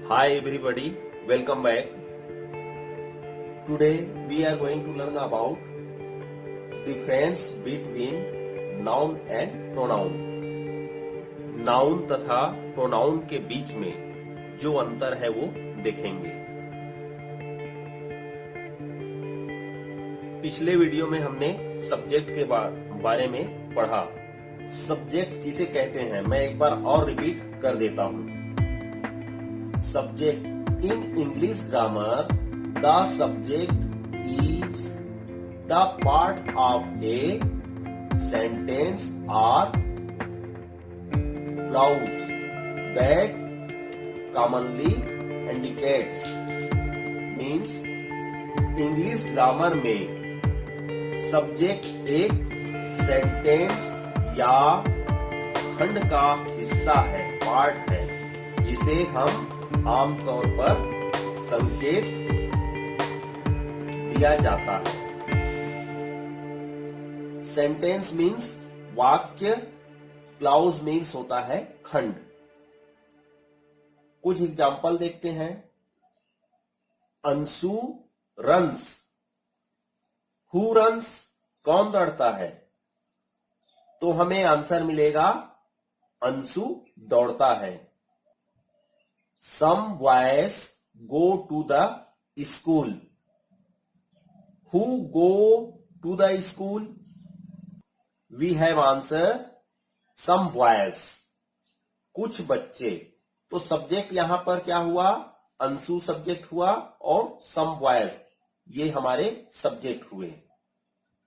Hi everybody, welcome back. Today we are going to learn about difference between noun and pronoun. Noun तथा pronoun के बीच में जो अंतर है वो देखेंगे. पिछले वीडियो में हमने सब्जेक्ट के बारे में पढ़ा. सब्जेक्ट किसे कहते हैं मैं एक बार और रिपीट कर देता हूं. Subject in English grammar, the subject is the part of a sentence or clause that commonly indicates. Means English grammar में subject एक sentence या खंड का हिस्सा है, पार्ट है, जिसे हम आमतौर पर संकेत दिया जाता है. सेंटेंस मीन्स वाक्य, क्लाउज मीन्स होता है खंड. कुछ एग्जाम्पल देखते हैं. अंशु रन्स. Who runs? कौन दौड़ता है? तो हमें आंसर मिलेगा अंशु दौड़ता है. Some boys go to the school. Who go to the school? We have answer some boys. कुछ बच्चे. तो सब्जेक्ट यहां पर क्या हुआ? अंशु सब्जेक्ट हुआ और some boys ये हमारे सब्जेक्ट हुए.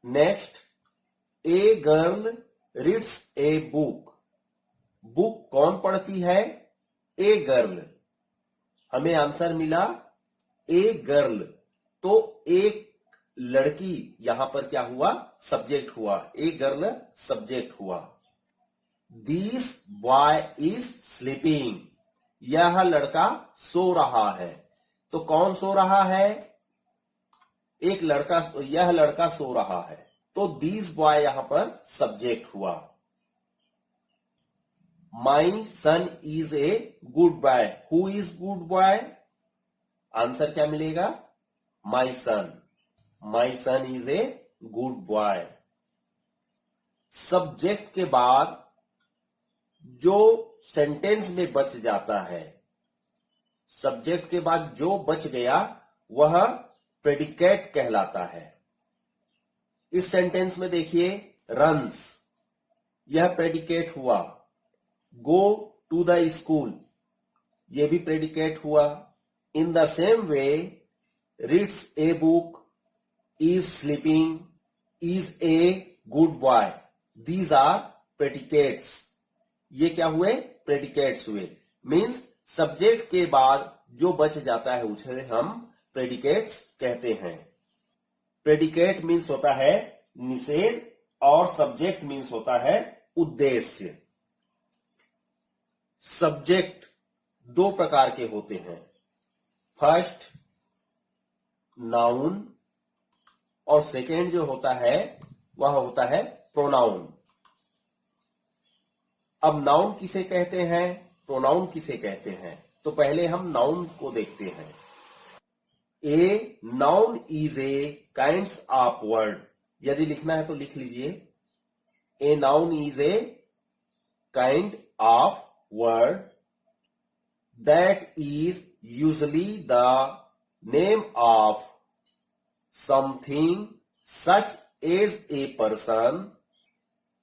Next, a girl reads a book. Book कौन पढ़ती है? A girl. हमें आंसर मिला ए गर्ल. तो एक लड़की यहां पर क्या हुआ? सब्जेक्ट हुआ. ए गर्ल सब्जेक्ट हुआ. This boy is sleeping. यह लड़का सो रहा है. तो कौन सो रहा है? एक लड़का. यह लड़का सो रहा है. तो दिस बॉय यहां पर सब्जेक्ट हुआ. My son is a good boy. Who is good boy? Answer क्या मिलेगा? My son. My son is a good boy. Subject के बाद जो सेंटेंस में बच जाता है, सब्जेक्ट के बाद जो बच गया वह प्रेडिकेट कहलाता है. इस सेंटेंस में देखिए, रन्स, यह प्रेडिकेट हुआ. गो टू द स्कूल, यह भी प्रेडिकेट हुआ. In the same way, reads a book, is sleeping, is a good boy, these are predicates. ये क्या हुए? प्रेडिकेट्स हुए. मीन्स सब्जेक्ट के बाद जो बच जाता है उसे हम प्रेडिकेट्स कहते हैं. प्रेडिकेट मीन्स होता है निषेध और सब्जेक्ट मीन्स होता है उद्देश्य. सब्जेक्ट दो प्रकार के होते हैं. फर्स्ट नाउन और सेकेंड जो होता है वह होता है प्रोनाउन. अब नाउन किसे कहते हैं, प्रोनाउन किसे कहते हैं? तो पहले हम नाउन को देखते हैं. A noun is a kinds of word. यदि लिखना है तो लिख लीजिए. A noun is a kind of word that is usually the name of something such as a person,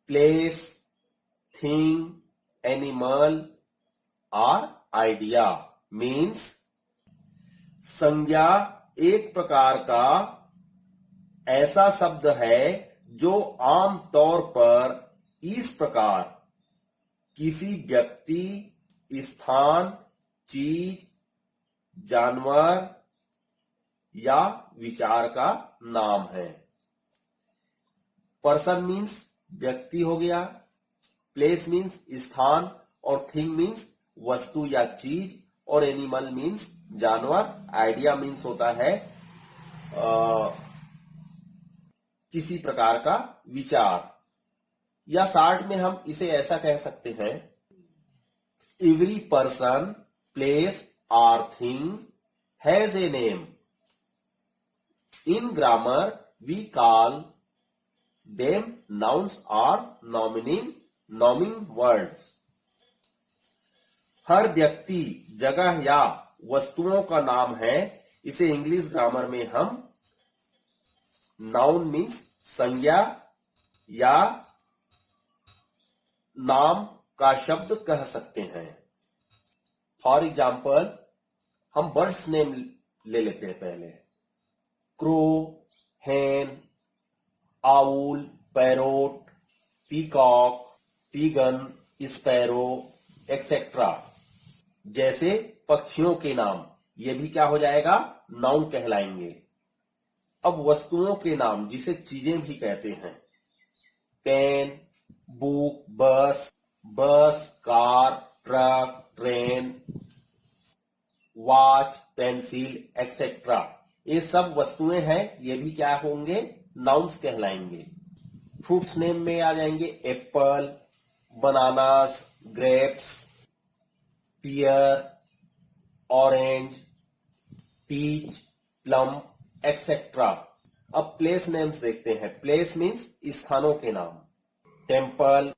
place, thing, animal or idea. Means संज्ञा एक प्रकार का ऐसा शब्द है जो आम तौर पर इस प्रकार किसी व्यक्ति, स्थान, चीज, जानवर या विचार का नाम है. पर्सन मीन्स व्यक्ति हो गया, प्लेस मीन्स स्थान, और थिंग मीन्स वस्तु या चीज, और एनिमल मीन्स जानवर. आइडिया मीन्स होता है किसी प्रकार का विचार. या शॉर्ट में हम इसे ऐसा कह सकते हैं, every person, place or thing has a name. In grammar, we call them nouns or nominating words. हर व्यक्ति, जगह या वस्तुओं का नाम है, इसे इंग्लिश ग्रामर में हम नाउन मीन्स संज्ञा या नाम का शब्द कह सकते हैं. फॉर एग्जाम्पल, हम बर्ड्स नेम ले लेते हैं पहले. Crow, hen, owl, parrot, peacock, pigeon, sparrow etcetera. जैसे पक्षियों के नाम, ये भी क्या हो जाएगा, नाउन कहलाएंगे. अब वस्तुओं के नाम, जिसे चीजें भी कहते हैं. पेन, बुक, बस, car, truck, train, watch, pencil etcetera. ये सब वस्तुएं हैं, ये भी क्या होंगे, नाउन्स कहलाएंगे. फ्रूट्स नेम में आ जाएंगे apple, bananas, grapes, pear, orange, peach, plum etcetera. अब प्लेस नेम्स देखते हैं. प्लेस मीन्स स्थानों के नाम. Temple,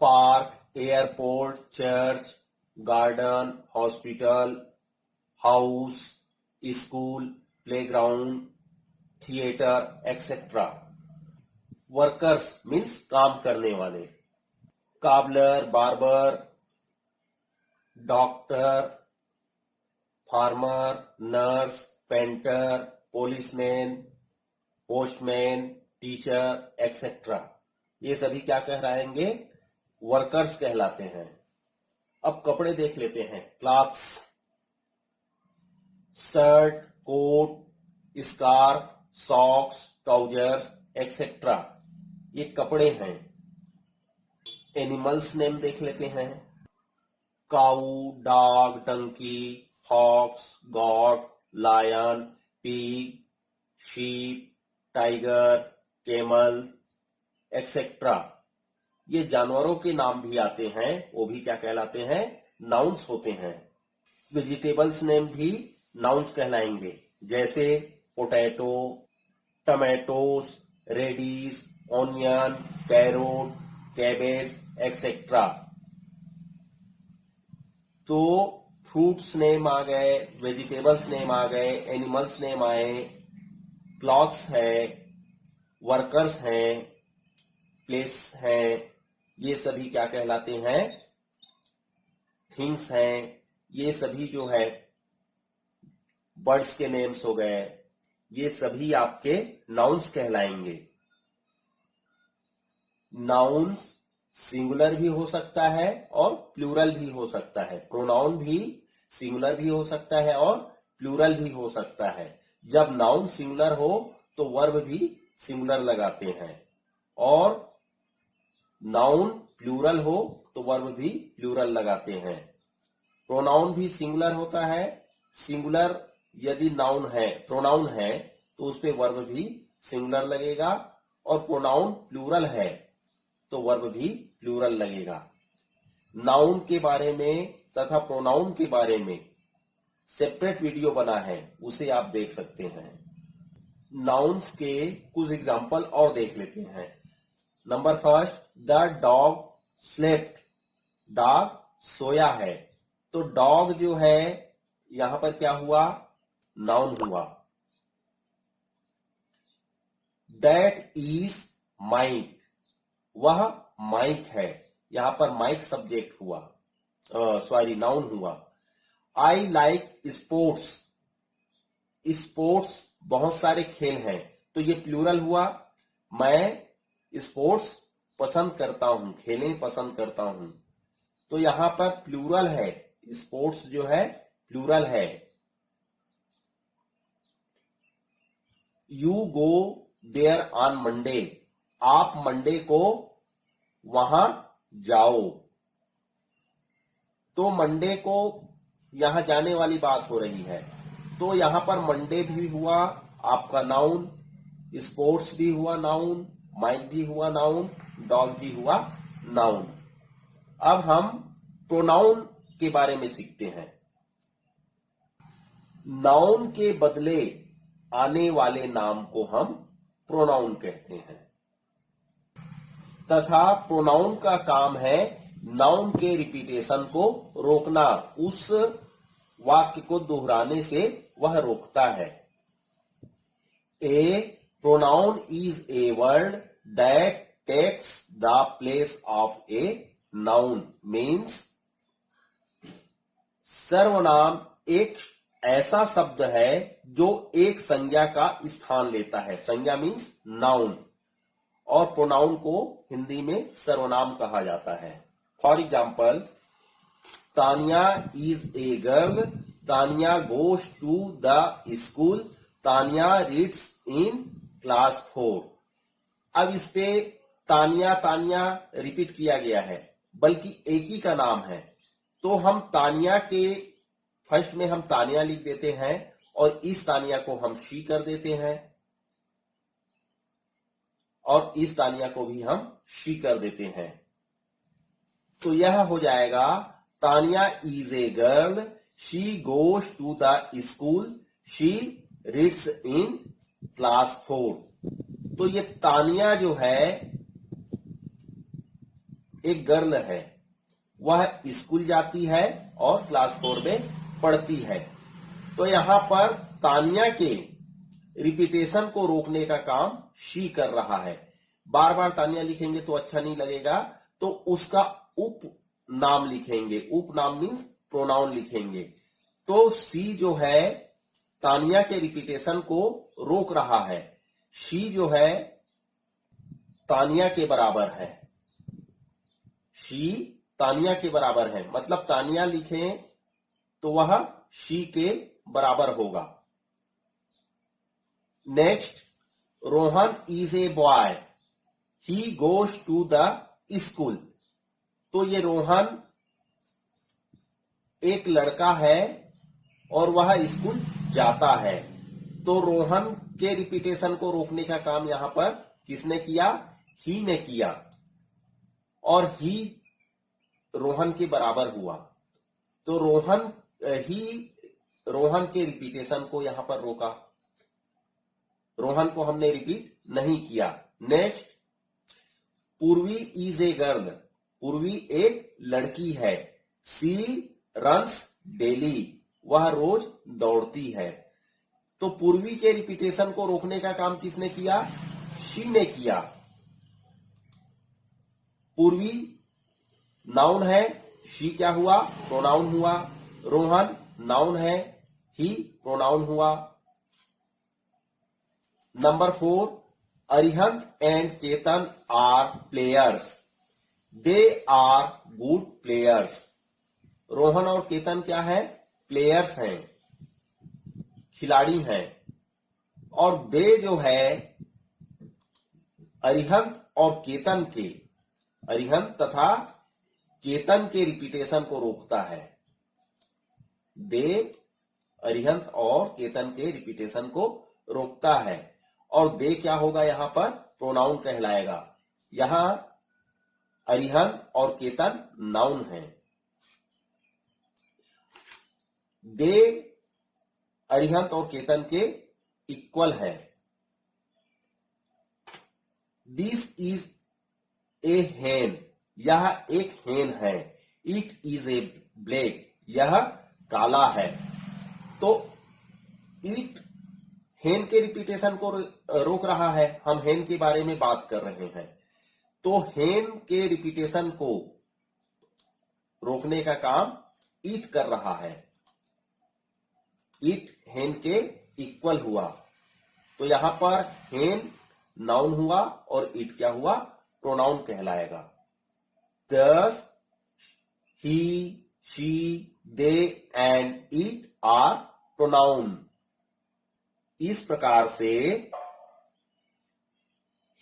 park, airport, church, garden, hospital, house, school, playground, theatre etcetera. Workers means काम करने वाले. Cobbler, barber, doctor, farmer, nurse, painter, policeman, postman, teacher etcetera. ये सभी क्या कहलाएंगे, वर्कर्स कहलाते हैं. अब कपड़े देख लेते हैं. Clothes, shirt, coat, scarf, socks, trousers etcetera. ये कपड़े हैं. एनिमल्स नेम देख लेते हैं. Cow, dog, donkey, fox, goat, lion, pig, sheep, tiger, camel etcetera. ये जानवरों के नाम भी आते हैं, वो भी क्या कहलाते हैं, नाउन्स होते हैं. वेजिटेबल्स नेम भी नाउन्स कहलाएंगे. जैसे potato, tomatoes, radish, onion, carrot, cabbage etcetera. तो फ्रूट्स नेम आ गए, वेजिटेबल्स नेम आ गए, एनिमल्स नेम आए, क्लॉथ्स है, वर्कर्स हैं, प्लेस हैं. ये सभी क्या कहलाते हैं, थिंग्स हैं. ये सभी जो है बर्ड्स के नेम्स हो गए, ये सभी आपके नाउन्स कहलाएंगे. नाउन्स सिंगुलर भी हो सकता है और प्लूरल भी हो सकता है. प्रोनाउन भी सिंगुलर भी हो सकता है और प्लूरल भी हो सकता है. जब नाउन सिंगुलर हो तो वर्ब भी सिंगुलर लगाते हैं, और नाउन प्लूरल हो तो वर्ब भी प्लूरल लगाते हैं. प्रोनाउन भी सिंगुलर होता है. सिंगुलर यदि नाउन है, प्रोनाउन है, तो उस पे वर्ब भी सिंगुलर लगेगा, और प्रोनाउन प्लूरल है तो वर्ब भी प्लूरल लगेगा. नाउन के बारे में तथा प्रोनाउन के बारे में सेपरेट वीडियो बना है, उसे आप देख सकते हैं. नाउन्स के कुछ एग्जाम्पल और देख लेते हैं. Number first, the dog slept. Dog सोया है. तो डॉग जो है यहां पर क्या हुआ, नाउन हुआ. That is Mike. वह माइक है. यहां पर माइक सब्जेक्ट हुआ, नाउन हुआ. I like sports. स्पोर्ट्स बहुत सारे खेल हैं, तो ये प्लूरल हुआ. मैं स्पोर्ट्स पसंद करता हूं, खेलें पसंद करता हूं. तो यहां पर प्लूरल है, स्पोर्ट्स जो है प्लूरल है. You go there on Monday. आप मंडे को वहां जाओ. तो मंडे को यहां जाने वाली बात हो रही है, तो यहां पर मंडे भी हुआ आपका नाउन, स्पोर्ट्स भी हुआ नाउन, माइक भी हुआ नाउन, डॉग भी हुआ नाउन. अब हम प्रोनाउन के बारे में सीखते हैं. नाउन के बदले आने वाले नाम को हम प्रोनाउन कहते हैं तथा प्रोनाउन का काम है नाउन के रिपीटेशन को रोकना, उस वाक्य को दोहराने से वह रोकता है। A pronoun is a word that takes the place of a noun means सर्वनाम एक ऐसा शब्द है जो एक संज्ञा का स्थान लेता है। संज्ञा मीन्स नाउन, और प्रोनाउन को हिंदी में सर्वनाम कहा जाता है। For example, Tania is a girl, Tania goes to the school, Tania reads in class 4। अब इस पे तानिया तानिया रिपीट किया गया है, बल्कि एक ही का नाम है, तो हम तानिया के फर्स्ट में हम तानिया लिख देते हैं और इस तानिया को हम शी कर देते हैं और इस तानिया को भी हम शी कर देते हैं। तो यह हो जाएगा Tania is a girl, she goes to the school, she reads in class 4। तो ये तानिया जो है एक गर्ल है, वह स्कूल जाती है और क्लास 4 में पढ़ती है। तो यहां पर तानिया के रिपीटेशन को रोकने का काम शी कर रहा है। बार बार तानिया लिखेंगे तो अच्छा नहीं लगेगा, तो उसका उप नाम लिखेंगे। उप नाम मीन्स प्रोनाउन लिखेंगे। तो सी जो है तानिया के रिपीटेशन को रोक रहा है। शी जो है तानिया के बराबर है। शी तानिया के बराबर है, मतलब तानिया लिखें तो वह शी के बराबर होगा। Next, Rohan is a boy, he goes to the school. तो ये रोहन एक लड़का है और वह स्कूल जाता है। तो रोहन के रिपीटेशन को रोकने का काम यहां पर किसने किया? ही ने किया, और ही रोहन के बराबर हुआ। तो रोहन के रिपीटेशन को यहां पर रोका, रोहन को हमने रिपीट नहीं किया। नेक्स्ट, पूर्वी इज ए गर्ल, पूर्वी एक लड़की है। सी रन्स डेली, वह रोज दौड़ती है। तो पूर्वी के रिपीटेशन को रोकने का काम किसने किया? शी ने किया। पूर्वी नाउन है, शी क्या हुआ? प्रोनाउन हुआ। रोहन नाउन है, ही प्रोनाउन हुआ। Number 4, Arihant and Ketan are players, they are good players. Rohan और केतन क्या है? प्लेयर्स हैं, खिलाड़ी हैं। और दे जो है अरिहंत और केतन के, अरिहंत तथा केतन के रिपीटेशन को रोकता है। दे अरिहंत और केतन के रिपीटेशन को रोकता है। और दे क्या होगा? यहां पर प्रोनाउन कहलाएगा। यहां अरिहंत और केतन नाउन है। दे अरिहंत और केतन के इक्वल है। दिस इज ए हेन, यह एक हेन है। इट इज ए ब्लैक, यह काला है। तो इट हेन के रिपीटेशन को रोक रहा है। हम हेन के बारे में बात कर रहे हैं। तो हेन के रिपीटेशन को रोकने का काम इट कर रहा है। इट हेन के इक्वल हुआ। तो यहां पर हेन नाउन हुआ और इट क्या हुआ? प्रोनाउन कहलाएगा। Thus, he, she, they and it are pronoun. इस प्रकार से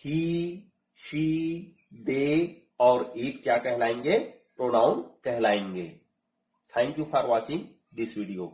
he, she, they और it क्या कहलाएंगे? प्रोनाउन कहलाएंगे। Thank you for watching this video.